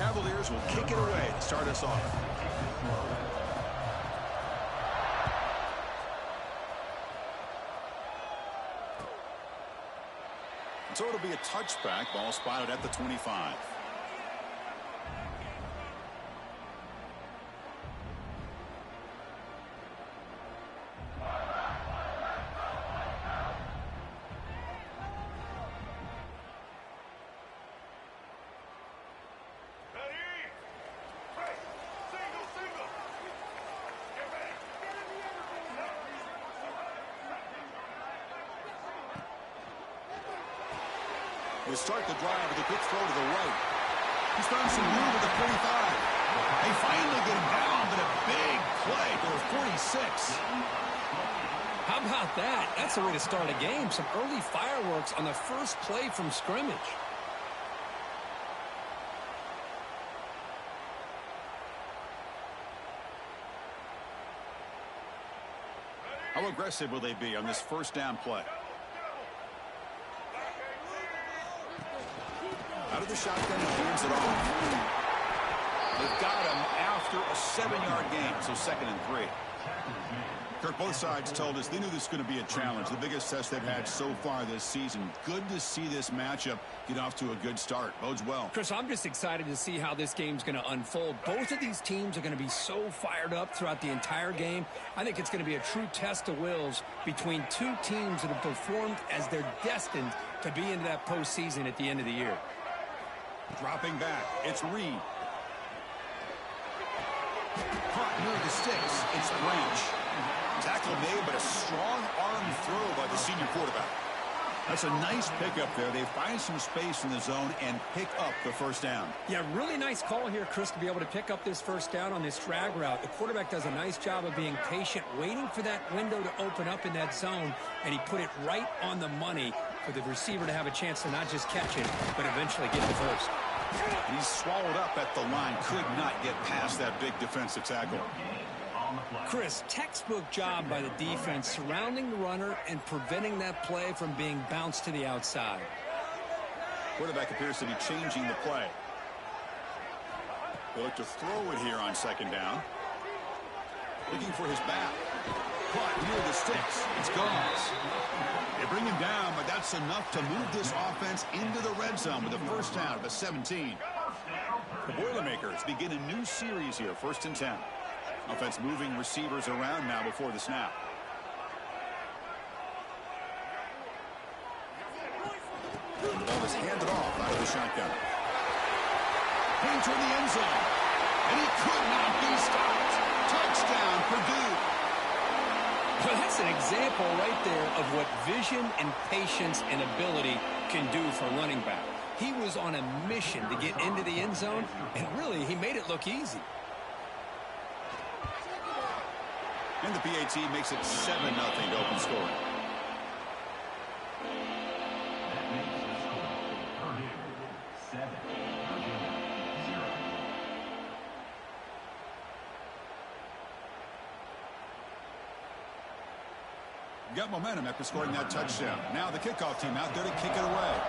Cavaliers will kick it away to start us off. So it'll be a touchback. Ball spotted at the 25. We'll start the drive with a quick throw to the right. He's found some room at the 45. They finally get him down, but a big play for 46. How about that? That's the way to start a game. Some early fireworks on the first play from scrimmage. How aggressive will they be on this first down play? Out of the shotgun, he hands it off. They've got him after a 7-yard gain, so 2nd and 3. Kirk, both sides told us they knew this was going to be a challenge, the biggest test they've had so far this season. Good to see this matchup get off to a good start. Bodes well. Chris, I'm just excited to see how this game's going to unfold. Both of these teams are going to be so fired up throughout the entire game. I think it's going to be a true test of wills between two teams that have performed as they're destined to be into that postseason at the end of the year. Dropping back, it's Reed. Caught near the sticks, it's Branch. Tackle made, but a strong arm throw by the senior quarterback. That's a nice pickup there. They find some space in the zone and pick up the first down. Yeah, really nice call here, Chris, to be able to pick up this first down on this drag route. The quarterback does a nice job of being patient, waiting for that window to open up in that zone, and he put it right on the money for the receiver to have a chance to not just catch it, but eventually get the first. And he's swallowed up at the line. Could not get past that big defensive tackle. Chris, textbook job by the defense surrounding the runner and preventing that play from being bounced to the outside. Quarterback appears to be changing the play. They look to throw it here on 2nd down. Looking for his back. Caught near the sticks. It's Goss. They bring him down, but that's enough to move this offense into the red zone with a first down at the 17. The Boilermakers begin a new series here, 1st and 10. Offense moving receivers around now before the snap. And the ball is handed off out of the shotgun. Heading toward the end zone. And he could not be stopped. Touchdown, Purdue. Well, that's an example right there of what vision and patience and ability can do for a running back. He was on a mission to get into the end zone, and really, he made it look easy. And the PAT makes it 7-0 to open scoring. Got momentum after scoring that touchdown. Now the kickoff team out there to kick it away.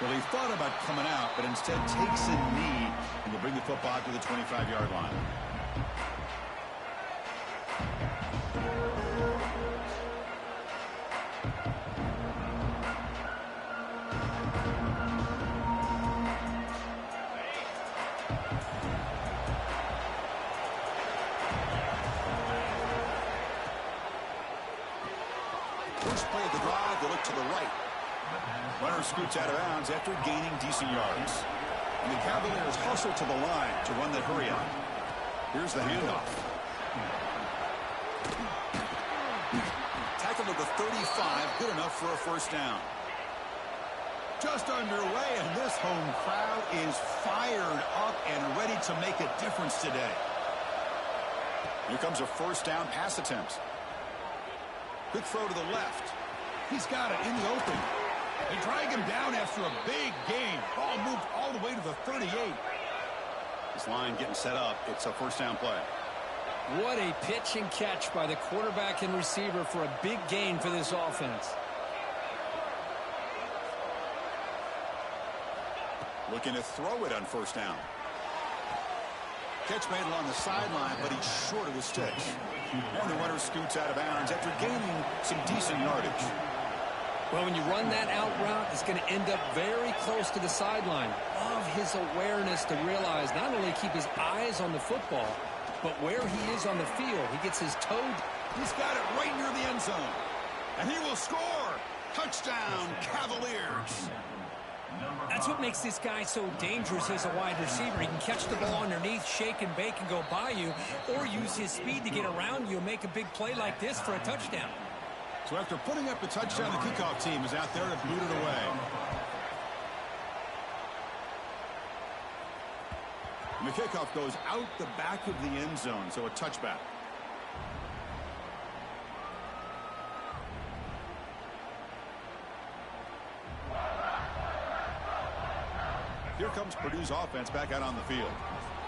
Well, he thought about coming out, but instead takes a knee and will bring the football to the 25-yard line. First play of the drive, they look to the right. Runner scoots out of bounds after gaining decent yards. And the Cavaliers hustle to the line to run the hurry up. Here's the handoff. Tackle to the 35, good enough for a first down. Just underway, and this home crowd is fired up and ready to make a difference today. Here comes a first down pass attempt. Quick throw to the left. He's got it in the open. They drag him down after a big gain. Ball moved all the way to the 38. This line getting set up. It's a first down play. What a pitch and catch by the quarterback and receiver for a big gain for this offense. Looking to throw it on first down. Catch made along the sideline, but he's short of the sticks. And the runner scoots out of bounds after gaining some decent yardage. Well, when you run that out route, it's going to end up very close to the sideline. Love his awareness to realize not only keep his eyes on the football, but where he is on the field. He gets his toe. He's got it right near the end zone. And he will score. Touchdown, Cavaliers. That's what makes this guy so dangerous as a wide receiver. He can catch the ball underneath, shake and bake and go by you, or use his speed to get around you and make a big play like this for a touchdown. So after putting up the touchdown, the kickoff team is out there to boot it away. And the kickoff goes out the back of the end zone, so a touchback. Here comes Purdue's offense back out on the field.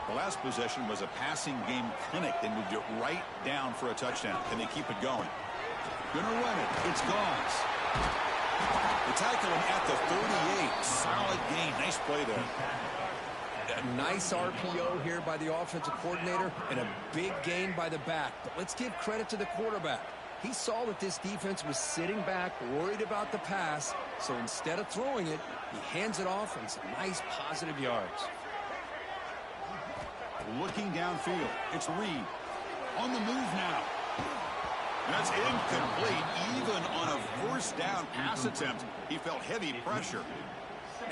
The last possession was a passing game clinic. They moved it right down for a touchdown. Can they keep it going? Gonna run it. It's Gauze. They tackle him at the 38. Solid gain. Nice play there. A nice RPO here by the offensive coordinator and a big gain by the back. But let's give credit to the quarterback. He saw that this defense was sitting back, worried about the pass, so instead of throwing it, he hands it off and some nice positive yards. Looking downfield, it's Reed. On the move now. That's incomplete. Even on a first down pass attempt, he felt heavy pressure.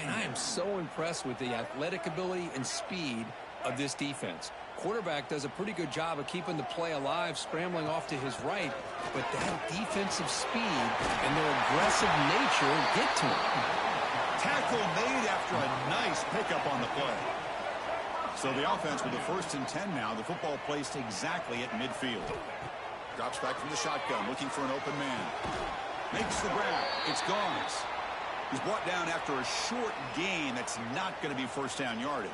And I am so impressed with the athletic ability and speed of this defense. Quarterback does a pretty good job of keeping the play alive, scrambling off to his right, but that defensive speed and their aggressive nature get to him. Tackle made after a nice pickup on the play. So the offense with the 1st and 10 now. The football placed exactly at midfield. Drops back from the shotgun, looking for an open man. Makes the grab. It's Gauze. He's brought down after a short gain that's not going to be first down yardage.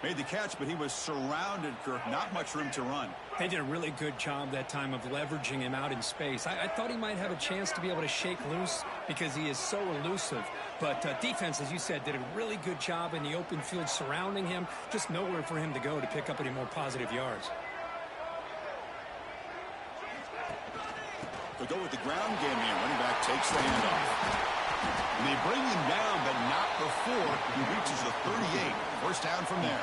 Made the catch, but he was surrounded, Kirk. Not much room to run. They did a really good job that time of leveraging him out in space. I thought he might have a chance to be able to shake loose because he is so elusive. But defense, as you said, did a really good job in the open field surrounding him. Just nowhere for him to go to pick up any more positive yards. To go with the ground game here, running back takes the handoff. And they bring him down, but not before he reaches the 38. First down from there.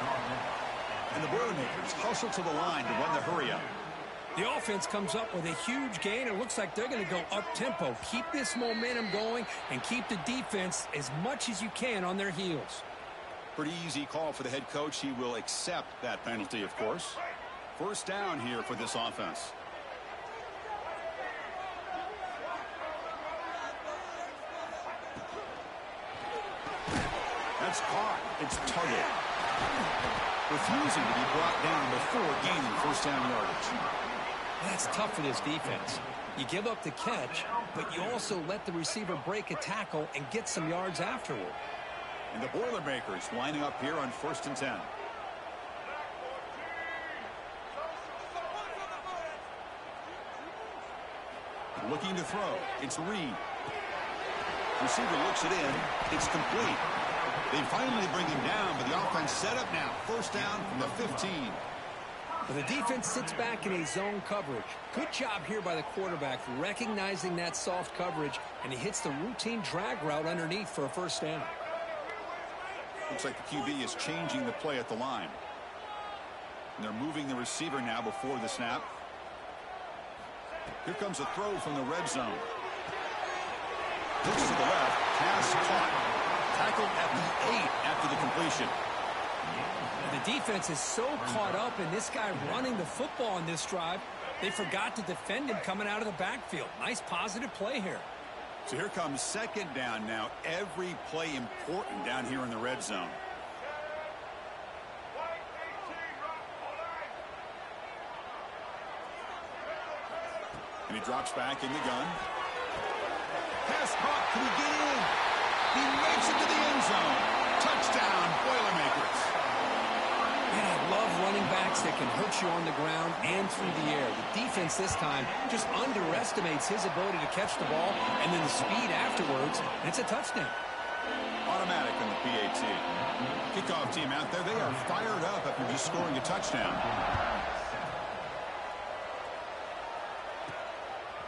And the Boilermakers hustle to the line to run the hurry-up. The offense comes up with a huge gain. It looks like they're going to go up-tempo. Keep this momentum going and keep the defense as much as you can on their heels. Pretty easy call for the head coach. He will accept that penalty, of course. First down here for this offense. That's caught. It's Tuttle. Refusing to be brought down before gaining first down yardage. That's tough for this defense. You give up the catch, but you also let the receiver break a tackle and get some yards afterward. And the Boilermakers lining up here on 1st and 10. Looking to throw. It's Reed. Receiver looks it in. It's complete. They finally bring him down, but the offense set up now. First down from the 15. Well, the defense sits back in a zone coverage. Good job here by the quarterback recognizing that soft coverage, and he hits the routine drag route underneath for a first down. Looks like the QB is changing the play at the line. And they're moving the receiver now before the snap. Here comes a throw from the red zone. Looks to the left. Pass caught. Tackled at the 8 after the completion. The defense is so caught up in this guy running the football on this drive, they forgot to defend him coming out of the backfield. Nice positive play here. So here comes second down now. Every play important down here in the red zone. And he drops back in the gun. Pass caught. Can he get in? He makes it to the end zone. Touchdown, Boilermakers. Man, I love running backs that can hurt you on the ground and through the air. The defense this time just underestimates his ability to catch the ball and then the speed afterwards, and it's a touchdown. Automatic on the PAT. Kickoff team out there, they are fired up after just scoring a touchdown.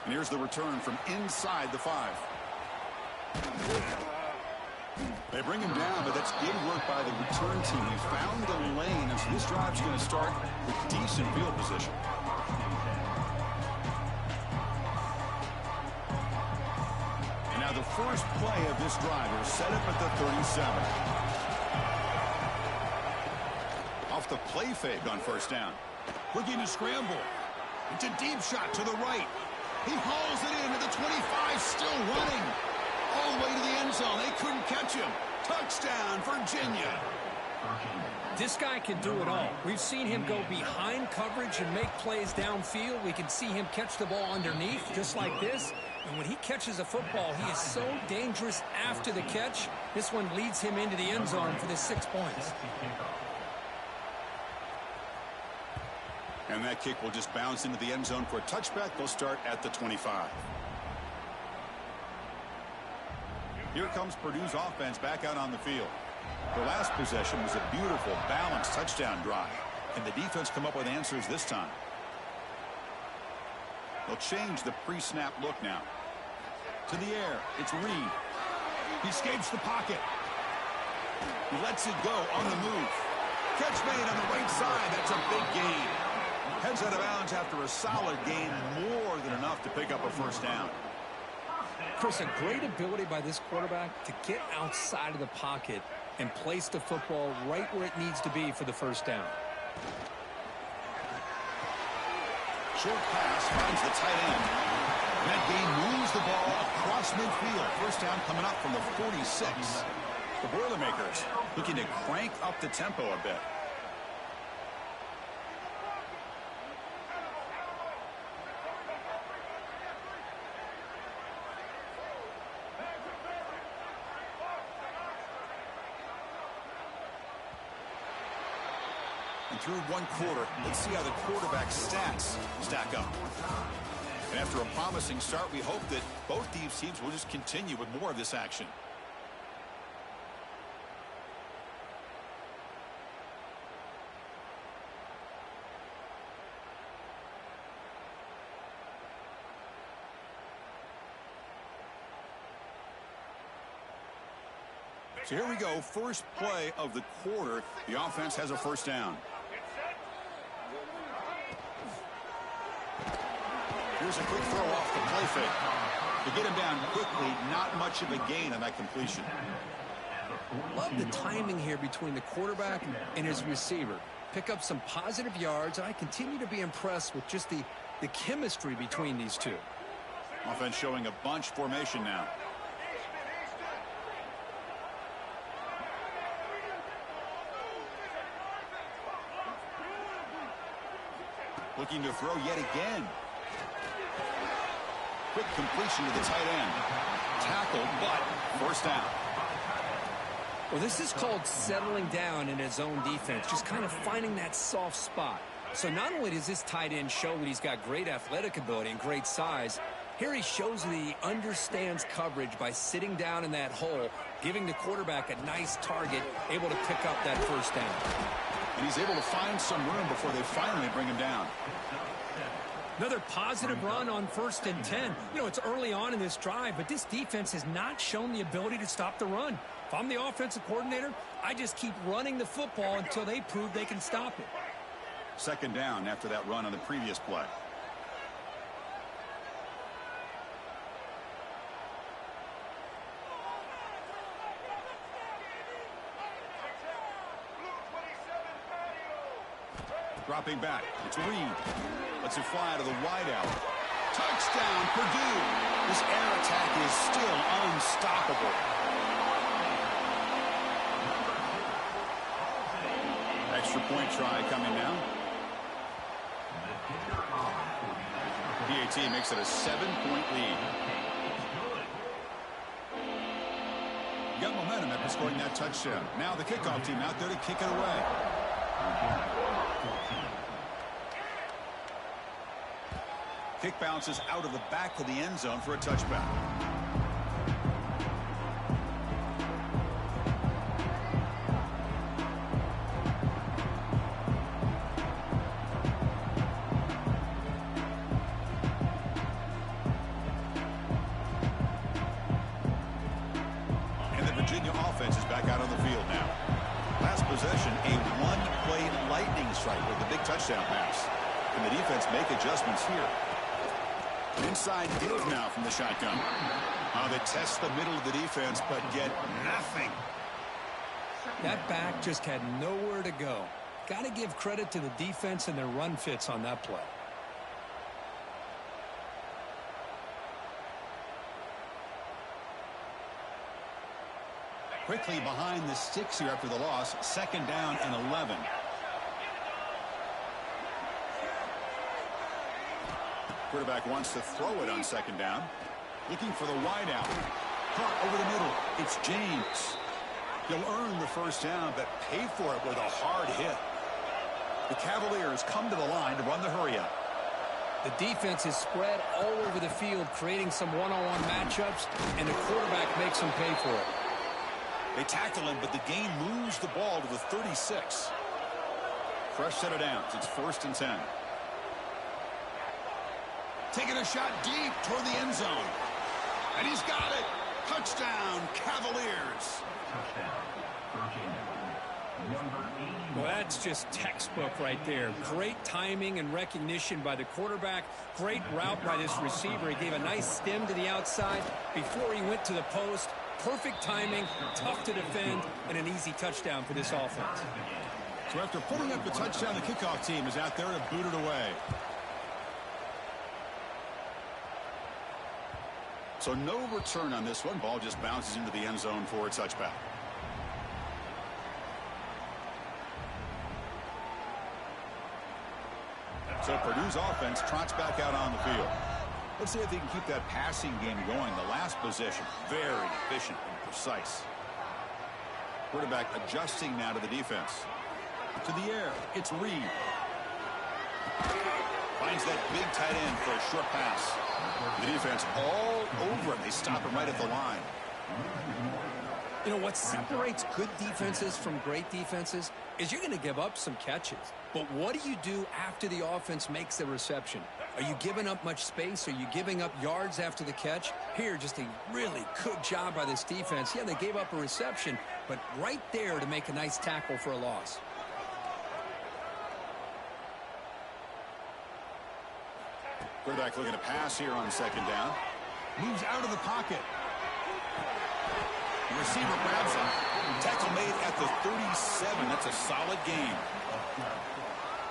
And here's the return from inside the 5. They bring him down, but that's good work by the return team. He found the lane, and so this drive's going to start with decent field position. And now the first play of this drive is set up at the 37. Off the play fake on first down. Looking to scramble. It's a deep shot to the right. He hauls it into the 25, still running. All the way to the end zone. They couldn't catch him. Touchdown, Virginia. This guy can do it all. We've seen him go behind coverage and make plays downfield. We can see him catch the ball underneath, just like this. And when he catches a football, he is so dangerous after the catch. This one leads him into the end zone for the 6 points. And that kick will just bounce into the end zone for a touchback. They'll start at the 25. Here comes Purdue's offense back out on the field. The last possession was a beautiful, balanced touchdown drive. Can the defense come up with answers this time? They'll change the pre-snap look now. To the air, it's Reed. He escapes the pocket. He lets it go on the move. Catch made on the right side. That's a big gain. Heads out of bounds after a solid gain, more than enough to pick up a first down. Chris, a great ability by this quarterback to get outside of the pocket and place the football right where it needs to be for the first down. Short pass finds the tight end. And that gain moves the ball across midfield. First down coming up from the 46. The Boilermakers looking to crank up the tempo a bit. And through one quarter, let's see how the quarterback's stats stack up. And after a promising start, we hope that both these teams will just continue with more of this action. So here we go, first play of the quarter. The offense has a first down. Here's a quick throw off the play fake. To get him down quickly, not much of a gain on that completion. Love the timing here between the quarterback and his receiver. Pick up some positive yards, and I continue to be impressed with just the chemistry between these two. Offense showing a bunch formation now. Looking to throw yet again. Quick completion to the tight end. Tackled, but first down. Well, this is called settling down in his own defense, just kind of finding that soft spot. So not only does this tight end show that he's got great athletic ability and great size, here he shows that he understands coverage by sitting down in that hole, giving the quarterback a nice target, able to pick up that first down. And he's able to find some room before they finally bring him down. Another positive run on 1st and 10. You know, it's early on in this drive, but this defense has not shown the ability to stop the run. If I'm the offensive coordinator, I just keep running the football until they prove they can stop it. Second down after that run on the previous play. Dropping back, it's Reed. Lets it fly to the wideout. Touchdown, Purdue. This air attack is still unstoppable. Extra point try coming now. PAT makes it a 7-point lead. Got momentum after scoring that touchdown. Now the kickoff team out there to kick it away. Kick bounces out of the back of the end zone for a touchback. Virginia offense is back out on the field now. Last possession, a one-play lightning strike with a big touchdown pass. And the defense make adjustments here. Inside give now from the shotgun. They test the middle of the defense, but get nothing. That back just had nowhere to go. Got to give credit to the defense and their run fits on that play. Quickly behind the sticks here after the loss. 2nd down and 11. Quarterback wants to throw it on 2nd down. Looking for the wide out. Caught over the middle. It's James. He'll earn the 1st down, but pay for it with a hard hit. The Cavaliers come to the line to run the hurry up. The defense is spread all over the field, creating some one-on-one matchups, and the quarterback makes them pay for it. They tackle him, but the game moves the ball to the 36. Fresh set of downs. It's 1st and 10. Taking a shot deep toward the end zone. And he's got it. Touchdown, Cavaliers. Well, that's just textbook right there. Great timing and recognition by the quarterback. Great route by this receiver. He gave a nice stem to the outside before he went to the post. Perfect timing, tough to defend, and an easy touchdown for this offense. So after putting up the touchdown, the kickoff team is out there to boot it away. So no return on this one. Ball just bounces into the end zone for a touchback. So Purdue's offense trots back out on the field. Let's see if they can keep that passing game going. The last possession, very efficient and precise. Quarterback adjusting now to the defense. To the air, it's Reed. Finds that big tight end for a short pass. The defense all over him. They stop him right at the line. You know, what separates good defenses from great defenses is you're going to give up some catches. But what do you do after the offense makes the reception? Are you giving up much space? Are you giving up yards after the catch? Here, just a really good job by this defense. Yeah, they gave up a reception, but right there to make a nice tackle for a loss. Quarterback looking to pass here on 2nd down. Moves out of the pocket. The receiver grabs him. Tackle made at the 37. That's a solid game.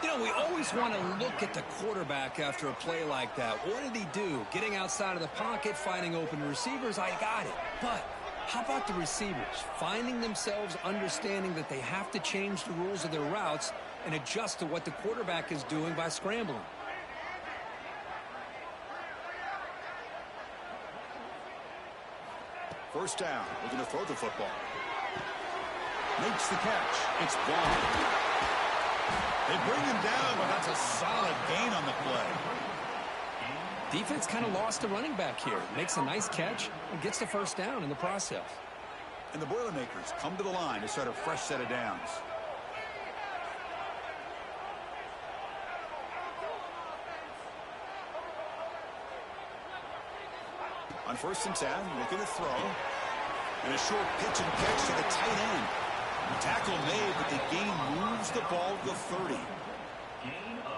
You know, we always want to look at the quarterback after a play like that. What did he do? Getting outside of the pocket, finding open receivers, I got it. But how about the receivers? Finding themselves understanding that they have to change the rules of their routes and adjust to what the quarterback is doing by scrambling. First down. Looking to throw the football. Makes the catch. It's gone. They bring him down, but that's a solid gain on the play. Defense kind of lost the running back here. Makes a nice catch and gets the 1st down in the process. And the Boilermakers come to the line to start a fresh set of downs. On 1st and 10, looking to throw. And a short pitch and catch to the tight end. Tackle made, but the game moves the ball to 30.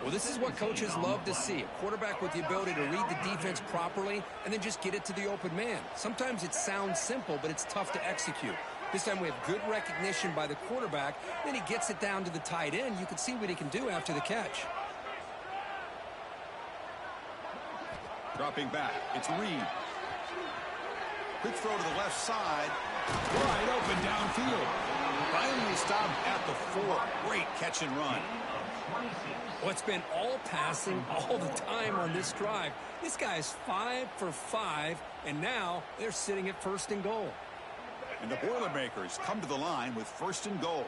Well, this is what coaches love to see. A quarterback with the ability to read the defense properly and then just get it to the open man. Sometimes it sounds simple, but it's tough to execute. This time we have good recognition by the quarterback. Then he gets it down to the tight end. You can see what he can do after the catch. Dropping back, it's Reed. Quick throw to the left side. Wide open downfield. Finally stopped at the 4. Great catch and run. Well, it's been all passing all the time on this drive. This guy's 5 for 5, and now they're sitting at 1st and goal. And the Boilermakers come to the line with 1st and goal.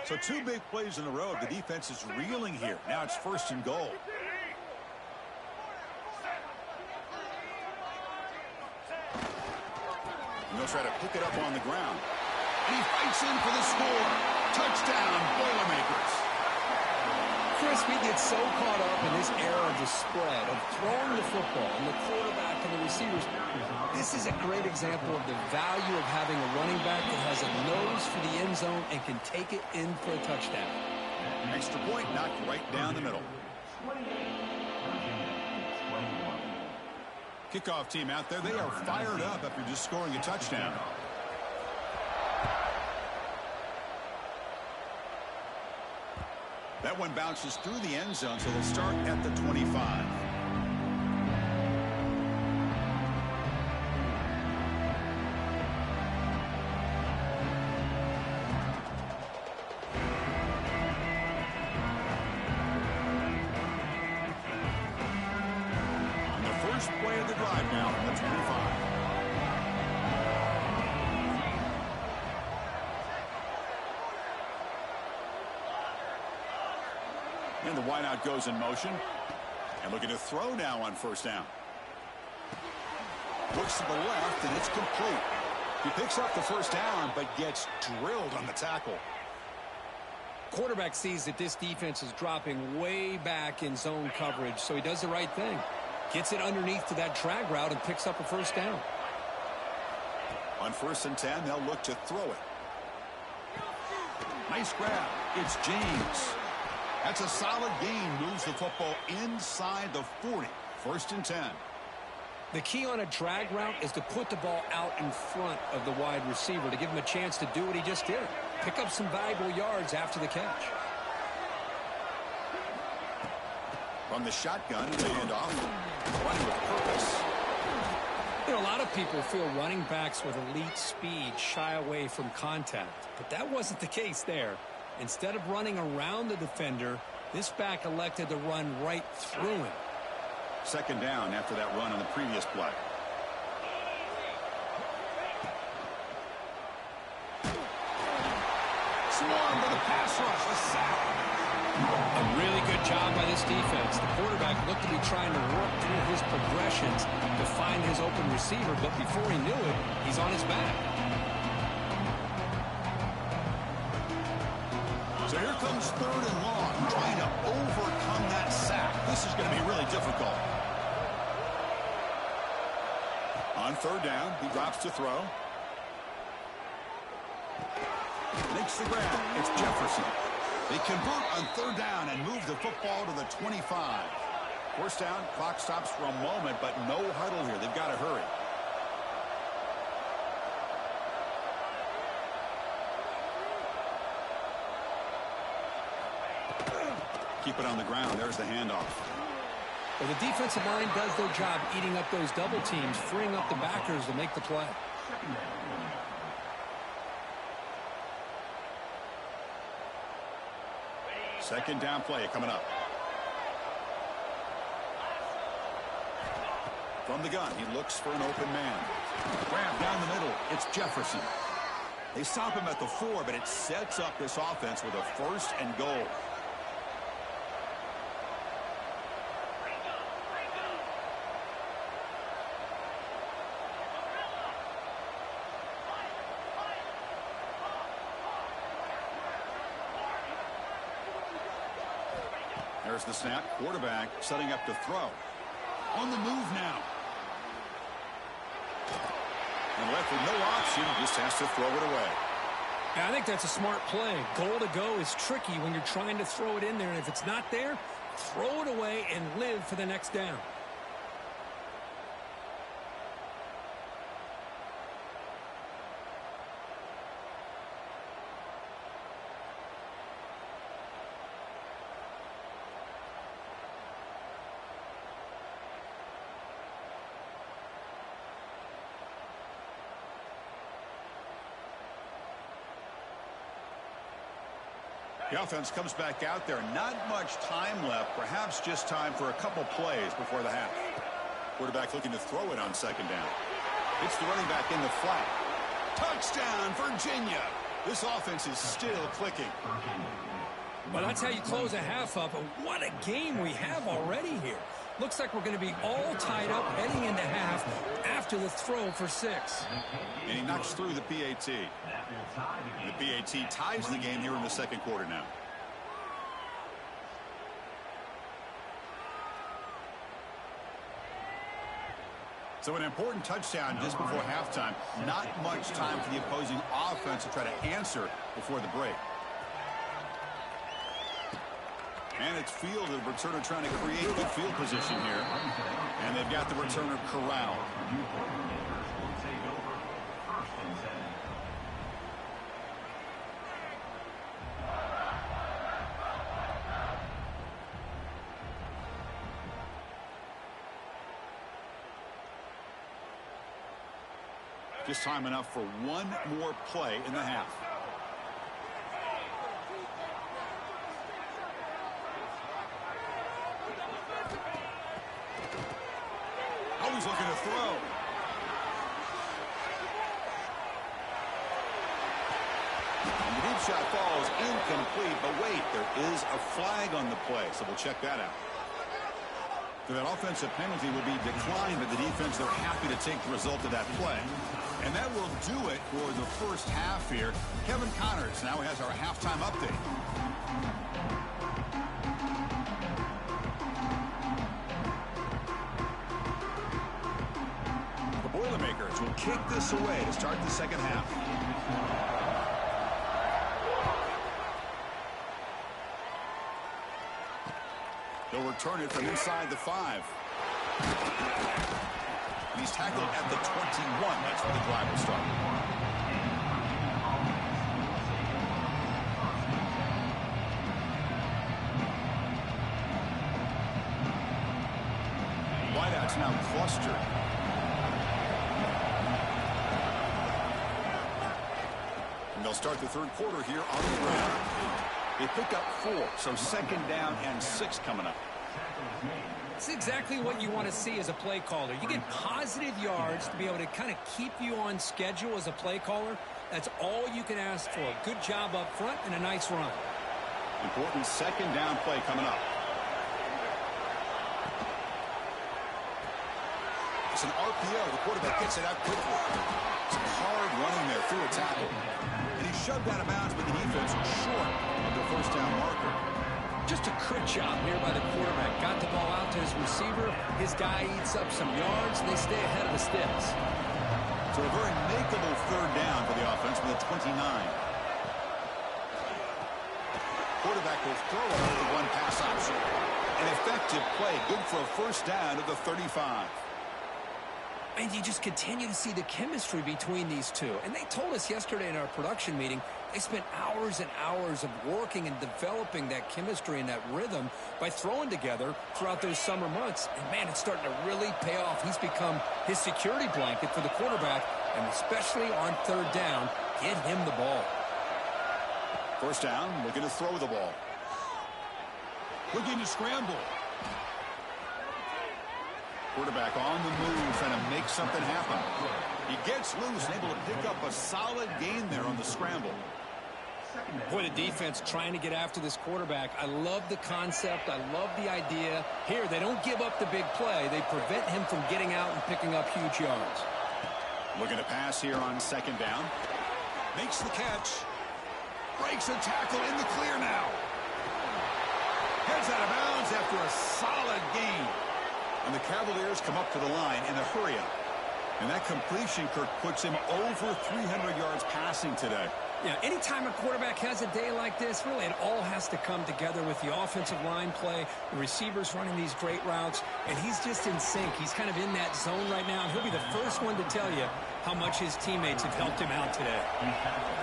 So 2 big plays in a row. The defense is reeling here. Now it's 1st and goal. And they'll try to pick it up on the ground. And he fights in for the score. Touchdown, Boilermakers. Chris, we get so caught up in this era of the spread, of throwing the football, and the quarterback and the receivers. This is a great example of the value of having a running back that has a nose for the end zone and can take it in for a touchdown. Extra point knocked right down the middle. Kickoff team out there. They are fired up after just scoring a touchdown. That one bounces through the end zone, so they'll start at the 25. And the first play of the drive now from the 25. And the wideout goes in motion. And looking to throw now on 1st down. Looks to the left, and it's complete. He picks up the 1st down, but gets drilled on the tackle. Quarterback sees that this defense is dropping way back in zone coverage, so he does the right thing. Gets it underneath to that drag route and picks up a 1st down. On 1st and 10, they'll look to throw it. Nice grab. It's James. That's a solid gain. Moves the football inside the 40. 1st and 10. The key on a drag route is to put the ball out in front of the wide receiver to give him a chance to do what he just did. Pick up some valuable yards after the catch. From the shotgun, the handoff. Running with purpose. You know, a lot of people feel running backs with elite speed shy away from contact, but that wasn't the case there. Instead of running around the defender, this back elected to run right through him. 2nd down after that run on the previous play. Swarm for the pass rush. A sack. A really good job by this defense. The quarterback looked to be trying to work through his progressions to find his open receiver, but before he knew it, he's on his back. So here comes 3rd and long, trying to overcome that sack. This is going to be really difficult. On 3rd down, he drops to throw. Makes the grab. It's Jefferson. They convert on 3rd down and move the football to the 25. 1st down, clock stops for a moment, but no huddle here. They've got to hurry. Keep it on the ground. There's the handoff. Well, the defensive line does their job eating up those double teams, freeing up the backers to make the play. Second down play coming up. From the gun, he looks for an open man. Grab down the middle. It's Jefferson. They stop him at the 4, but it sets up this offense with a 1st and goal. There's the snap. Quarterback setting up to throw. On the move now. And left with no option, just has to throw it away. Yeah, I think that's a smart play. Goal to go is tricky when you're trying to throw it in there. And if it's not there, throw it away and live for the next down. The offense comes back out there. Not much time left. Perhaps just time for a couple plays before the half. Quarterback looking to throw it on 2nd down. It's the running back in the flat. Touchdown, Virginia. This offense is still clicking. Well, that's how you close a half up. What a game we have already here. Looks like we're going to be all tied up heading into half after the throw for 6. And he knocks through the PAT. The PAT ties the game here in the second quarter now. So an important touchdown just before halftime. Not much time for the opposing offense to try to answer before the break. And it's fielded. Returner trying to create good field position here. And they've got the returner corralled. Just time enough for one more play in the half. Always looking to throw. And the deep shot falls incomplete, but wait, there is a flag on the play, so we'll check that out. So that offensive penalty will be declined by the defense. They're happy to take the result of that play. And that will do it for the first half here. Kevin Connors now has our halftime update. The Boilermakers will kick this away to start the second half. They'll return it from inside the 5. And he's tackled at the 21. That's where the drive will start. Wideouts now clustered. And they'll start the third quarter here on the ground. They pick up 4, so second down and 6 coming up. It's exactly what you want to see as a play caller. You get positive yards to be able to kind of keep you on schedule as a play caller. That's all you can ask for. Good job up front and a nice run. Important second down play coming up. It's an RPO. The quarterback gets it out quickly. Some hard running there through a tackle. And he's shoved out of bounds, but the defense was short of the first down marker. Just a quick job here by the quarterback. Got the ball out to his receiver. His guy eats up some yards, and they stay ahead of the sticks. So a very makeable third down for the offense with a 29. Quarterback will throw it over the one pass option. An effective play, good for a first down at the 35. And you just continue to see the chemistry between these two. And they told us yesterday in our production meeting, they spent hours and hours of working and developing that chemistry and that rhythm by throwing together throughout those summer months. And, man, it's starting to really pay off. He's become his security blanket for the quarterback, and especially on third down, get him the ball. First down, looking to throw the ball. Looking to scramble. Quarterback on the move, trying to make something happen. He gets loose and able to pick up a solid gain there on the scramble. Boy, the defense trying to get after this quarterback. I love the concept. I love the idea. Here, they don't give up the big play. They prevent him from getting out and picking up huge yards. Looking to pass here on second down. Makes the catch. Breaks a tackle in the clear now. Heads out of bounds after a solid gain. And the Cavaliers come up to the line in a hurry-up. And that completion, Kirk, puts him over 300 yards passing today. Yeah, anytime a quarterback has a day like this, really it all has to come together with the offensive line play, the receivers running these great routes, and he's just in sync. He's kind of in that zone right now, and he'll be the first one to tell you how much his teammates have helped him out today.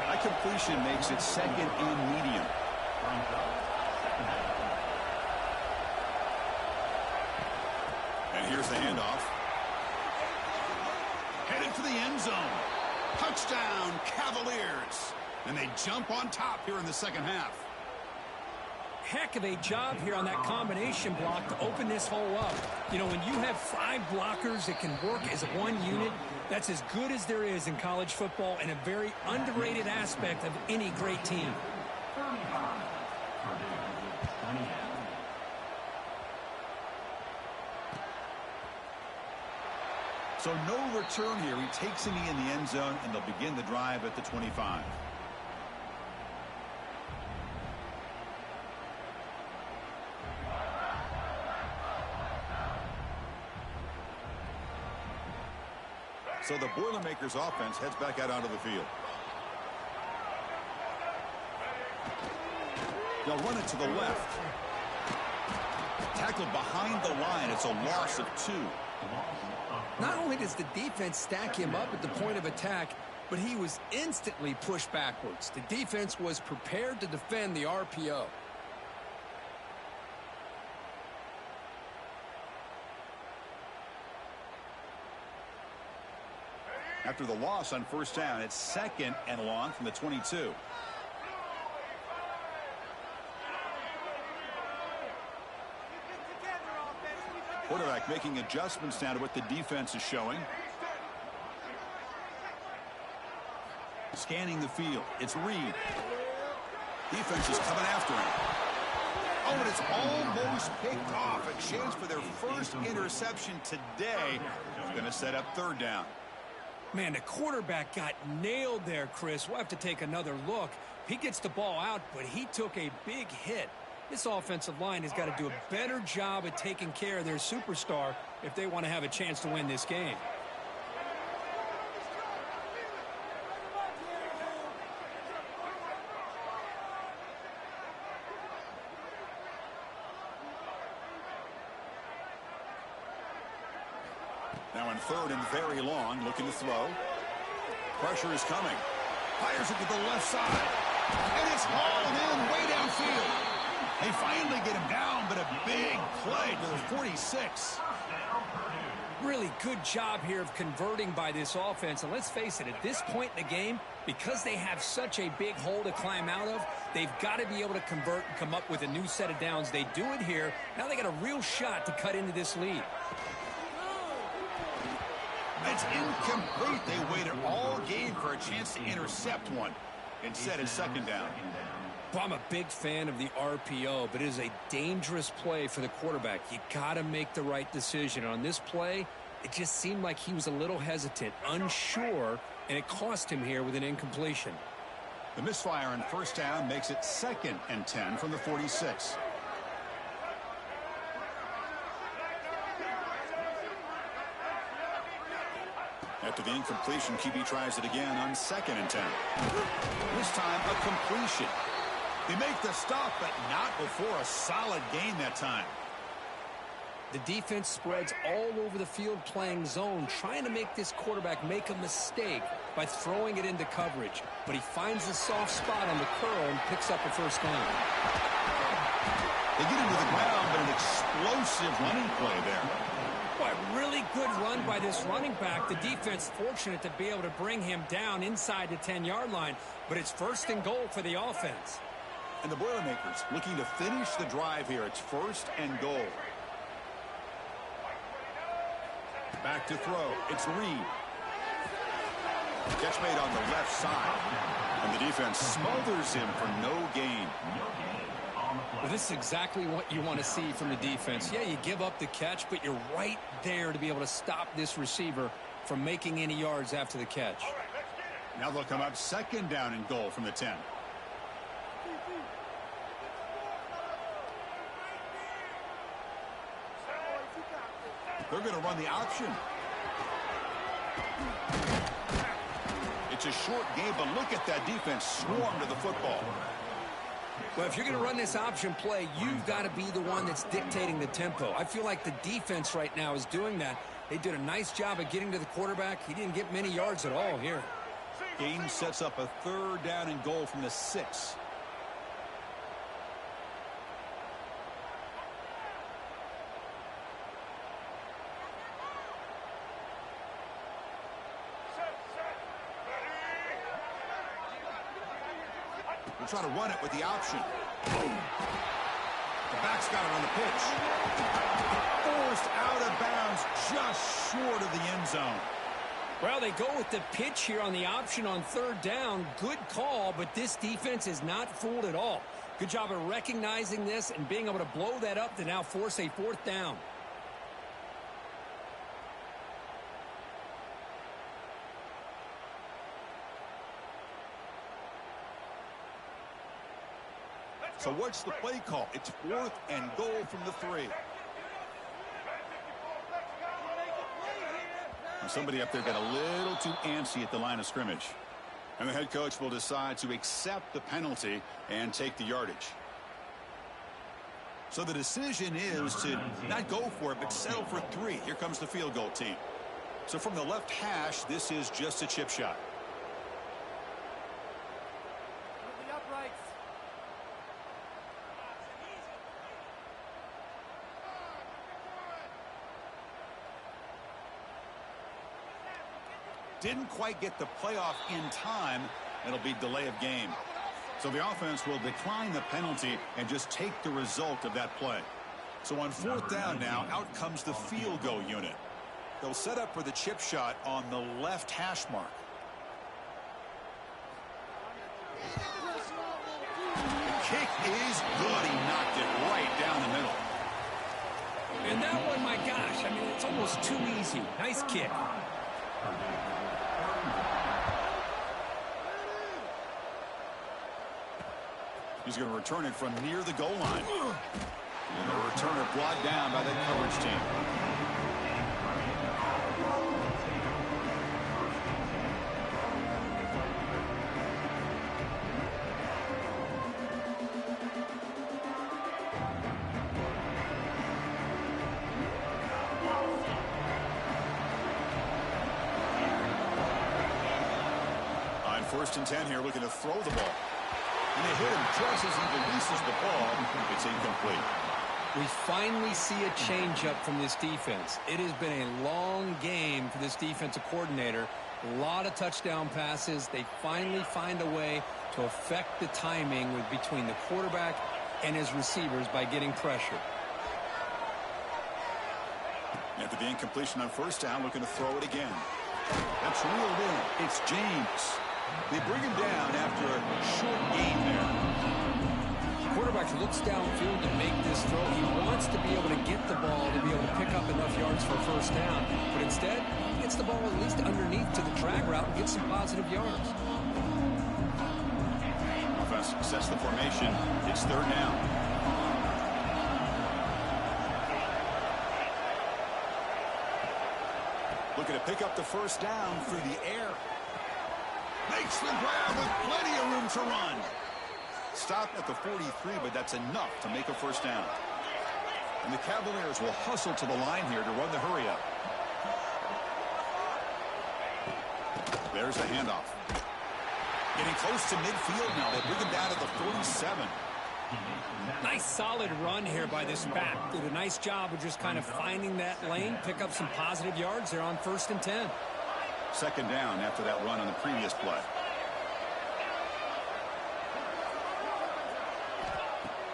That completion makes it second and medium. And here's the handoff. Headed for the end zone. Touchdown, Cavaliers. And they jump on top here in the second half. heck of a job here on that combination block to open this hole up. You know, when you have 5 blockers that can work as one unit, that's as good as there is in college football and a very underrated aspect of any great team. So no return here. He takes him in the end zone, and they'll begin the drive at the 25. So the Boilermakers offense heads back out onto the field. They'll run it to the left. Tackled behind the line. It's a loss of 2. Not only does the defense stack him up at the point of attack, but he was instantly pushed backwards. The defense was prepared to defend the RPO. After the loss on first down, it's 2nd and long from the 22. Quarterback making adjustments now to what the defense is showing. Scanning the field. It's Reed. Defense is coming after him. Oh, and it's almost picked off. A chance for their first interception today. Going to set up 3rd down. Man, the quarterback got nailed there, Chris. We'll have to take another look. He gets the ball out, but he took a big hit. This offensive line has got to do a better job at taking care of their superstar if they want to have a chance to win this game. Now in 3rd and very long, looking to throw. Pressure is coming. Fires it to the left side. And it's hauled in way downfield. They finally get him down, but a big play to the 46. Really good job here of converting by this offense. And let's face it, at this point in the game, because they have such a big hole to climb out of, they've got to be able to convert and come up with a new set of downs. They do it here. Now they got a real shot to cut into this lead. It's incomplete. They waited all game for a chance to intercept one. Instead, it's 2nd down. Well, I'm a big fan of the RPO, but it is a dangerous play for the quarterback. You got to make the right decision. On this play, it just seemed like he was a little hesitant, unsure, and it cost him here with an incompletion. The misfire on first down makes it 2nd and 10 from the 46. After the incompletion, QB tries it again on 2nd and 10. This time, a completion. They make the stop, but not before a solid gain that time. The defense spreads all over the field playing zone, trying to make this quarterback make a mistake by throwing it into coverage. But he finds the soft spot on the curl and picks up a first down. They get into the ground, but an explosive running play there. Boy, really good run by this running back. The defense fortunate to be able to bring him down inside the 10-yard line, but it's 1st and goal for the offense. And the Boilermakers looking to finish the drive here. It's 1st and goal. Back to throw. It's Reed. Catch made on the left side. And the defense smothers him for no gain. Well, this is exactly what you want to see from the defense. Yeah, you give up the catch, but you're right there to be able to stop this receiver from making any yards after the catch. Now they'll come up 2nd down and goal from the 10. They're going to run the option. It's a short game, but look at that defense swarm to the football. Well, if you're going to run this option play, you've got to be the one that's dictating the tempo. I feel like the defense right now is doing that. They did a nice job of getting to the quarterback. He didn't get many yards at all here. Game sets up a 3rd down and goal from the 6. We'll try to run it with the option. quarterback's got it on the pitch. Forced out of bounds just short of the end zone. Well, they go with the pitch here on the option on third down. Good call, but this defense is not fooled at all. Good job of recognizing this and being able to blow that up to now force a fourth down. So what's the play call? It's 4th and goal from the 3. And somebody up there got a little too antsy at the line of scrimmage. And the head coach will decide to accept the penalty and take the yardage. So the decision is to not go for it, but settle for 3. Here comes the field goal team. So from the left hash, this is just a chip shot. Didn't quite get the playoff in time. It'll be delay of game. So the offense will decline the penalty and just take the result of that play. So on 4th down now, out comes the field goal unit. They'll set up for the chip shot on the left hash mark. The kick is good. He knocked it right down the middle. And that one, my gosh, I mean, it's almost too easy. Nice kick. He's going to return it from near the goal line. And the returner brought down by that coverage team. On 1st and 10 here, looking to throw the ball. And they hit him just as he releases the ball. It's incomplete. We finally see a changeup from this defense. It has been a long game for this defensive coordinator. A lot of touchdown passes. They finally find a way to affect the timing between the quarterback and his receivers by getting pressure. After the incompletion on 1st down, looking to throw it again. That's reeled in. It's James. They bring him down after a short gain there. The quarterback looks downfield to make this throw. He wants to be able to get the ball to be able to pick up enough yards for a 1st down. But instead, he gets the ball at least underneath to the drag route and gets some positive yards. Offense sets the formation. It's 3rd down. Looking to pick up the 1st down through the air. Makes the grab with plenty of room to run. Stopped at the 43, but that's enough to make a 1st down. And the Cavaliers will hustle to the line here to run the hurry up. There's the handoff. Getting close to midfield now. They bring him down at the 47. Nice solid run here by this back. Did a nice job of just kind of finding that lane, pick up some positive yards there on 1st and 10. 2nd down after that run on the previous play.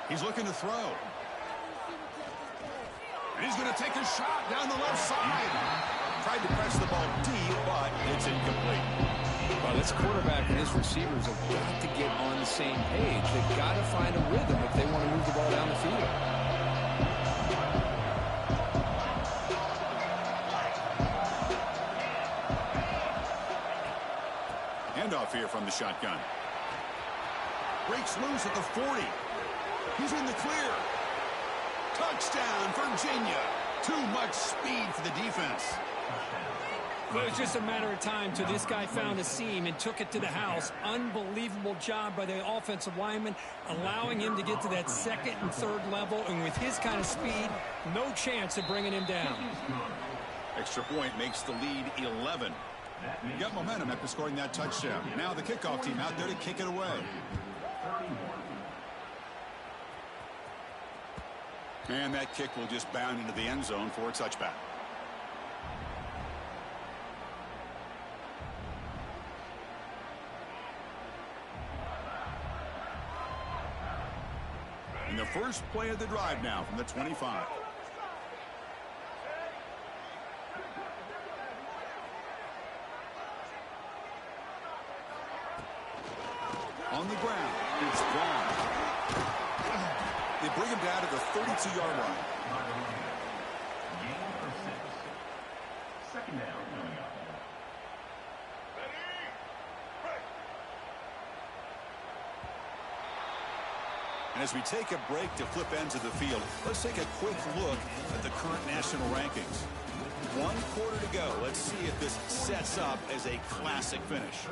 He's looking to throw. And he's going to take a shot down the left side. Tried to press the ball deep, but it's incomplete. Well, this quarterback and his receivers have got to get on the same page. They've got to find a rhythm if they want to move the ball down the field. Handoff here from the shotgun. Breaks loose at the 40. He's in the clear. Touchdown, Virginia. Too much speed for the defense. Well, it was just a matter of time till this guy found a seam and took it to the house. Unbelievable job by the offensive lineman, allowing him to get to that 2nd and 3rd level. And with his kind of speed, no chance of bringing him down. Extra point makes the lead 11. Got momentum after scoring that touchdown. Now the kickoff team out there to kick it away. And that kick will just bound into the end zone for a touchback. And And the first play of the drive now from the 25. On the ground, it's gone. They bring him down to the 32-yard line. Game for 6. Second down coming up. And as we take a break to flip ends of the field, let's take a quick look at the current national rankings. 1 quarter to go. Let's see if this sets up as a classic finish.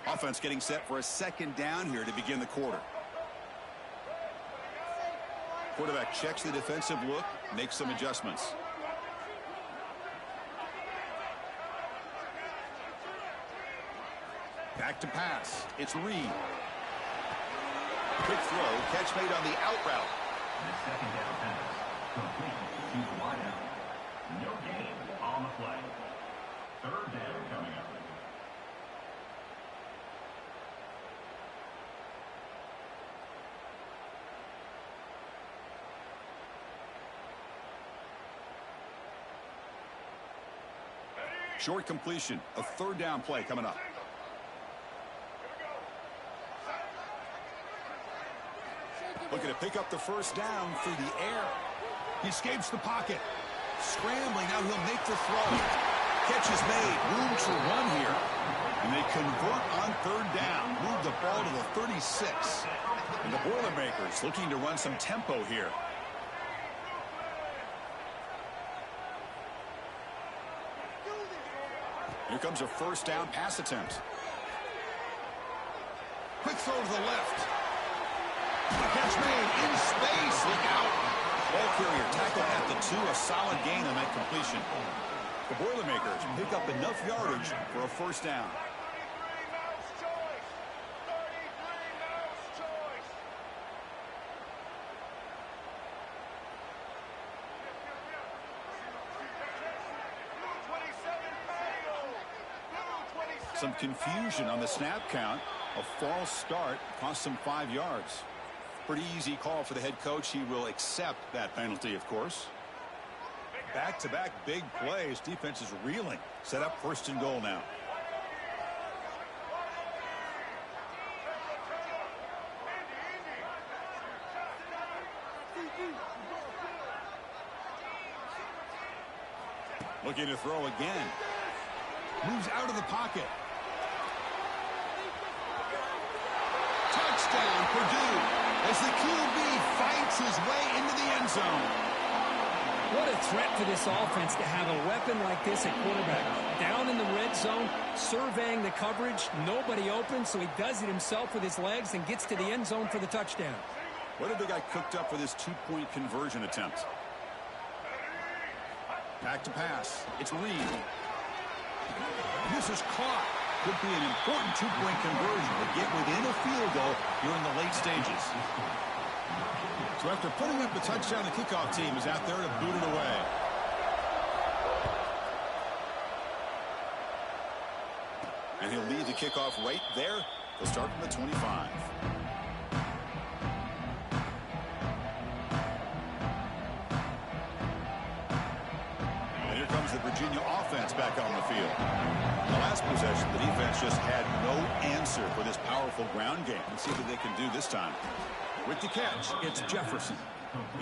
Offense getting set for a second down here to begin the quarter. Quarterback checks the defensive look, makes some adjustments. Back to pass. It's Reed. Quick throw. Catch made on the out route. The second down pass. Complete to the wideout. No gain on the play. Third down coming up. Short completion. A third down play coming up. Looking to pick up the first down through the air. He escapes the pocket. Scrambling. Now he'll make the throw. Catch is made. Room to run here. And they convert on third down. Move the ball to the 36. And the Boilermakers looking to run some tempo here. Here comes a first down pass attempt. Quick throw to the left. Catch made in space. Look out. Ball carrier tackled at the 2. A solid gain on that completion. The Boilermakers pick up enough yardage for a first down. Some confusion on the snap count. A false start cost him 5 yards. Pretty easy call for the head coach. He will accept that penalty, of course. Back-to-back big plays. Defense is reeling. Set up first and goal now. Looking to throw again. Moves out of the pocket. Touchdown, Purdue, as the QB fights his way into the end zone. What a threat for this offense to have a weapon like this at quarterback. Down in the red zone, surveying the coverage, nobody open, so he does it himself with his legs and gets to the end zone for the touchdown. What did the guy cooked up for this 2-point conversion attempt? Back to pass. It's Reed. This is caught. Could be an important 2-point conversion to get within a field goal here in the late stages. So after putting up the touchdown, the kickoff team is out there to boot it away. And he'll lead the kickoff right there. They'll start from the 25. And here comes the Virginia offense back on the field. In the last possession, the defense just had no answer for this powerful ground game. Let's see what they can do this time. With the catch, it's Jefferson.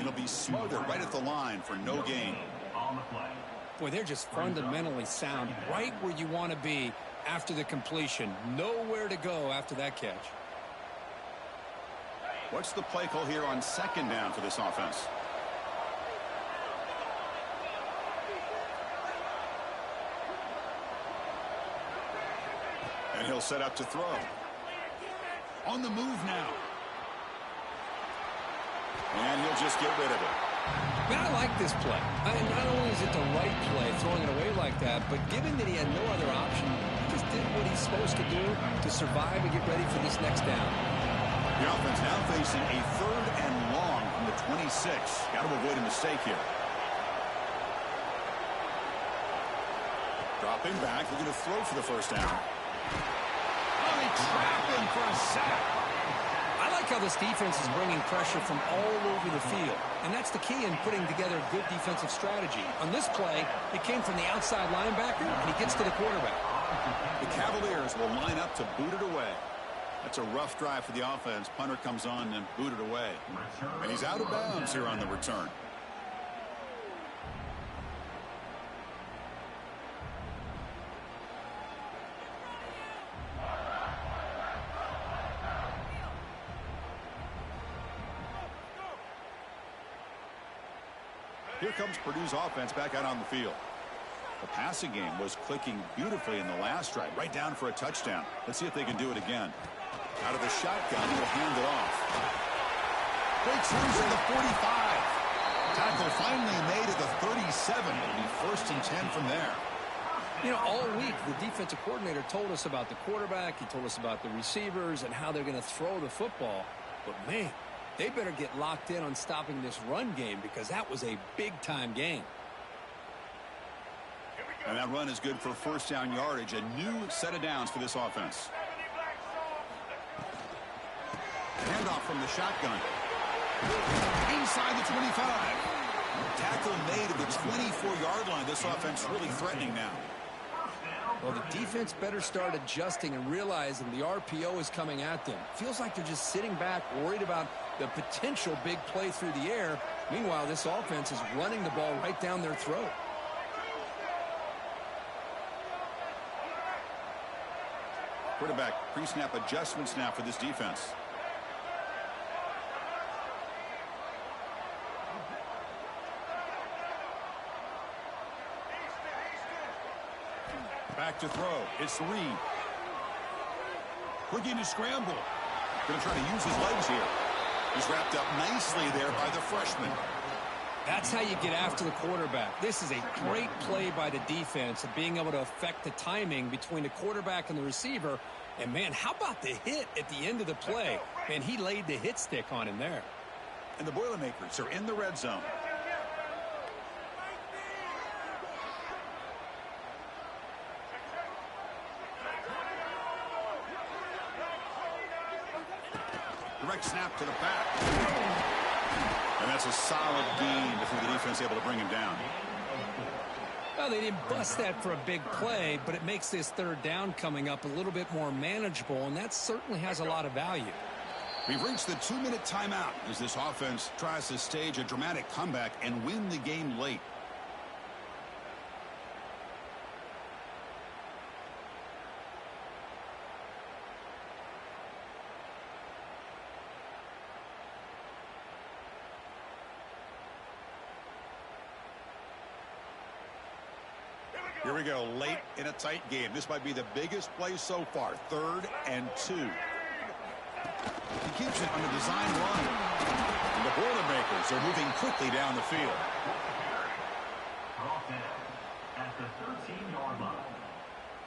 It'll be smothered right at the line for no gain. Boy, they're just fundamentally sound right where you want to be after the completion. Nowhere to go after that catch. What's the play call here on second down for this offense? And he'll set up to throw. On the move now. And he'll just get rid of it. Man, I like this play. Not only is it the right play, throwing it away like that, but given that he had no other option, he just did what he's supposed to do to survive and get ready for this next down. The offense now facing a third and long from the 26. Got to avoid a mistake here. Dropping back, looking to throw for the first down. Oh, they trap him for a sack. like how this defense is bringing pressure from all over the field, and that's the key in putting together good defensive strategy. On this play, it came from the outside linebacker, and he gets to the quarterback. The Cavaliers will line up to boot it away. That's a rough drive for the offense. Punter comes on and boot it away. And he's out of bounds here on the return. Here comes Purdue's offense back out on the field. The passing game was clicking beautifully in the last drive, right down for a touchdown. Let's see if they can do it again. Out of the shotgun, he'll hand it off. Breaks loose at the 45. Tackle finally made at the 37. It'll be 1st and 10 from there. You know, all week, the defensive coordinator told us about the quarterback. He told us about the receivers and how they're going to throw the football. But, man, they better get locked in on stopping this run game because that was a big-time game. And that run is good for 1st down yardage. A new set of downs for this offense. Handoff from the shotgun. Inside the 25. Tackle made at the 24-yard line. This offense really threatening now. Well, the defense better start adjusting and realizing the RPO is coming at them. Feels like they're just sitting back, worried about the potential big play through the air. Meanwhile, this offense is running the ball right down their throat. Quarterback pre-snap adjustments now for this defense. Back to throw. It's Reed. Looking to scramble. Going to try to use his legs here. He's wrapped up nicely there by the freshman. That's how you get after the quarterback. This is a great play by the defense of being able to affect the timing between the quarterback and the receiver. And, man, how about the hit at the end of the play? Man, he laid the hit stick on him there. And the Boilermakers are in the red zone. Direct snap to the back. And that's a solid gain before the defense able to bring him down. Well, they didn't bust that for a big play, but it makes this 3rd down coming up a little bit more manageable, and that certainly has a lot of value. We've reached the 2-minute timeout as this offense tries to stage a dramatic comeback and win the game late. Here we go, late in a tight game. This might be the biggest play so far. 3rd and 2. He keeps it on a design run. And the Boilermakers are moving quickly down the field. Brought down at the 13-yard line.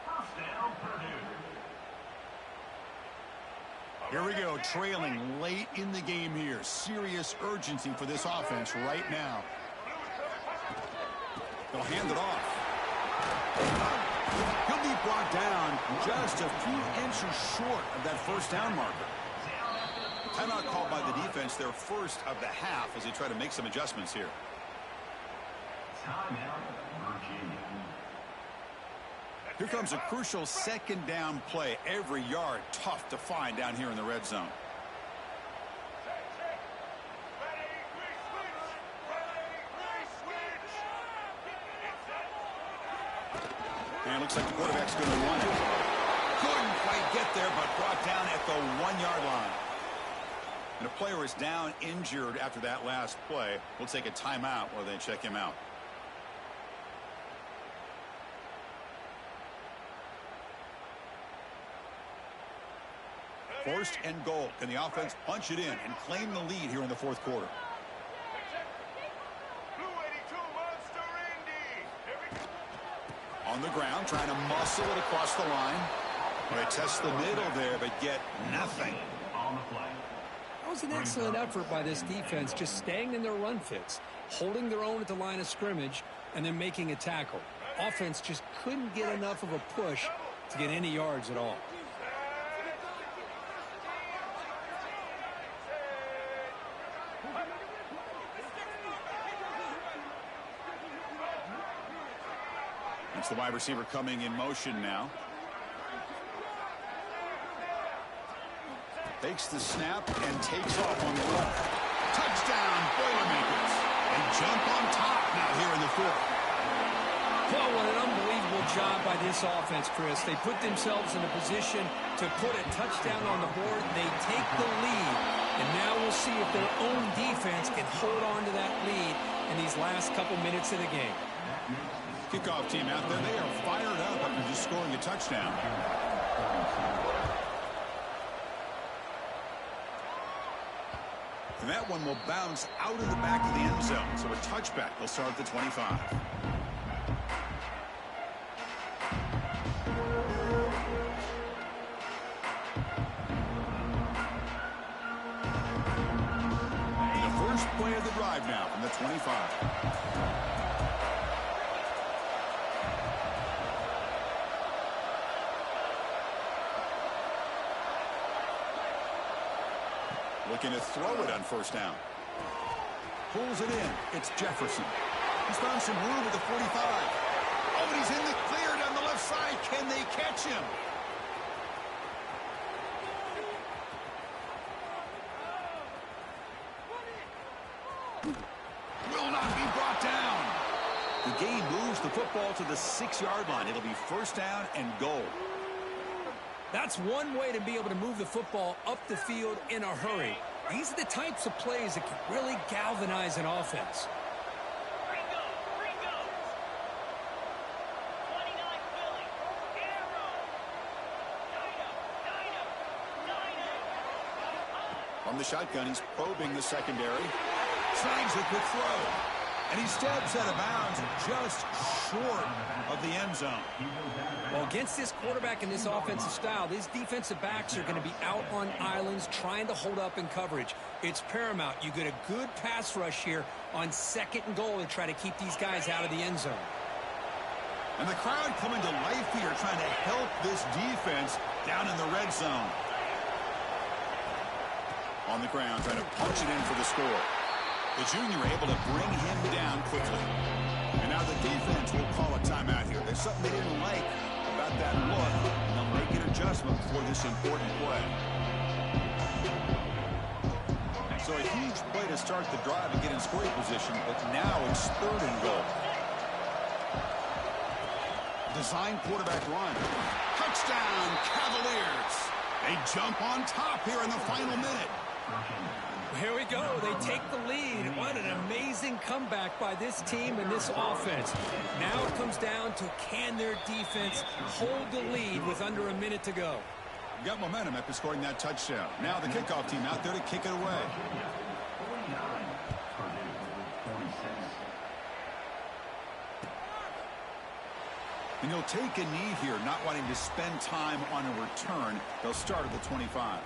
1st down, Purdue. Here we go, trailing late in the game here. Serious urgency for this offense right now. They'll hand it off. He'll be brought down just a few inches short of that 1st down marker. Timeout called by the defense, their first of the half, as they try to make some adjustments here. Timeout, Virginia. Here comes a crucial 2nd down play. Every yard tough to find down here in the red zone. And it looks like the quarterback's going to run it. Couldn't quite get there, but brought down at the 1-yard line. And a player is down injured after that last play. We'll take a timeout while they check him out. First and goal. Can the offense punch it in and claim the lead here in the 4th quarter? On the ground, trying to muscle it across the line. They test the middle there, but get nothing. On the play. That was an excellent effort by this defense, just staying in their run fits, holding their own at the line of scrimmage, and then making a tackle. Offense just couldn't get enough of a push to get any yards at all. It's the wide receiver coming in motion now. Takes the snap and takes off on the run. Touchdown, Boilermakers. They jump on top now here in the fourth. Well, what an unbelievable job by this offense, Chris. They put themselves in a position to put a touchdown on the board. They take the lead, and now we'll see if their own defense can hold on to that lead in these last couple minutes of the game. Kickoff team out there, they are fired up after just scoring a touchdown. And that one will bounce out of the back of the end zone. So a touchback. They'll start at the 25. And the first play of the drive now from the 25. Looking to throw it on first down. Pulls it in. It's Jefferson. He's found some room at the 45. Oh, and he's in the clear down the left side. Can they catch him? Will not be brought down. The game moves the football to the 6-yard line. It'll be first down and goal. That's one way to be able to move the football up the field in a hurry. These are the types of plays that can really galvanize an offense. From the shotgun, he's probing the secondary. Snags a quick throw. And he steps out of bounds just short of the end zone. Well, against this quarterback and this offensive style, these defensive backs are going to be out on islands trying to hold up in coverage. It's paramount. You get a good pass rush here on second and goal to try to keep these guys out of the end zone. And the crowd coming to life here trying to help this defense down in the red zone. On the ground, trying to punch it in for the score. The junior able to bring him down quickly. And now the defense will call a timeout here. There's something they didn't like about that look. And they'll make an adjustment for this important play. So a huge play to start the drive and get in scoring position, but now it's third and goal. Design quarterback run. Touchdown, Cavaliers. They jump on top here in the final minute. Here we go. They take the lead. What an amazing comeback by this team and this offense. Now it comes down to can their defense hold the lead with under a minute to go. Got momentum after scoring that touchdown. Now the kickoff team out there to kick it away. And he'll take a knee here, not wanting to spend time on a return. They'll start at the 25.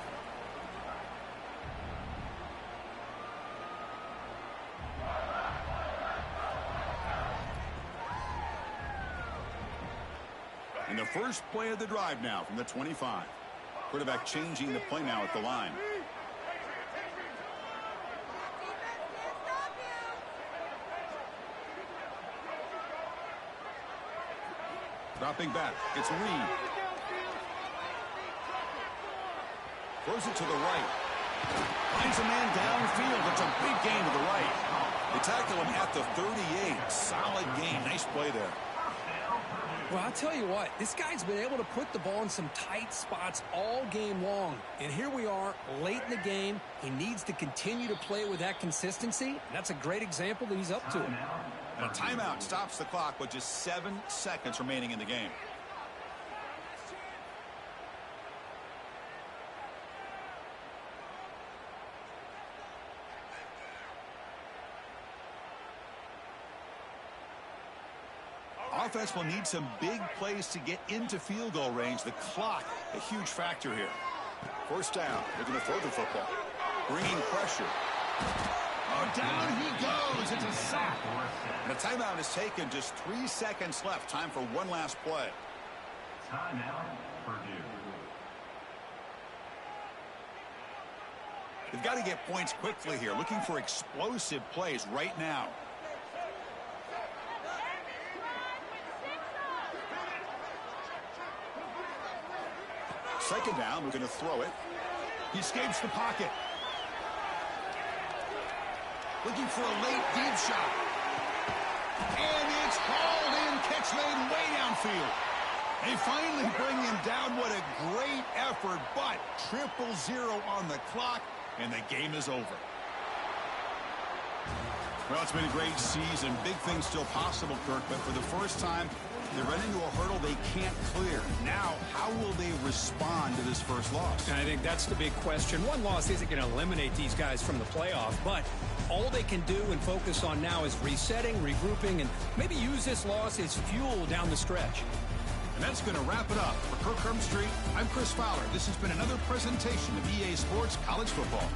And the first play of the drive now from the 25. Quarterback changing the play now at the line. Dropping back. It's Reed. Throws it to the right. Finds a man downfield. It's a big gain to the right. They tackle him at the 38. Solid gain. Nice play there. Well, I'll tell you what, this guy's been able to put the ball in some tight spots all game long. And here we are, late in the game. He needs to continue to play with that consistency. And that's a great example that he's up to. And a timeout stops the clock with just 7 seconds remaining in the game. Offense will need some big plays to get into field goal range. The clock, a huge factor here. First down. They're going to throw the football. Bringing pressure. Oh, down he goes. It's a sack. And a timeout is taken. Just 3 seconds left. Time for one last play. Timeout, Purdue. They've got to get points quickly here. Looking for explosive plays right now. Second down, we're going to throw it. He escapes the pocket. Looking for a late deep shot. And it's hauled in. Catch made way downfield. They finally bring him down. What a great effort, but 0-0 on the clock, and the game is over. Well, it's been a great season. Big things still possible, Kirk, but for the first time, they run into a hurdle they can't clear. Now, how will they respond to this first loss? And I think that's the big question. One loss isn't going to eliminate these guys from the playoff, but all they can do and focus on now is resetting, regrouping, and maybe use this loss as fuel down the stretch. And that's going to wrap it up. For Kirk Street, I'm Chris Fowler. This has been another presentation of EA Sports College Football.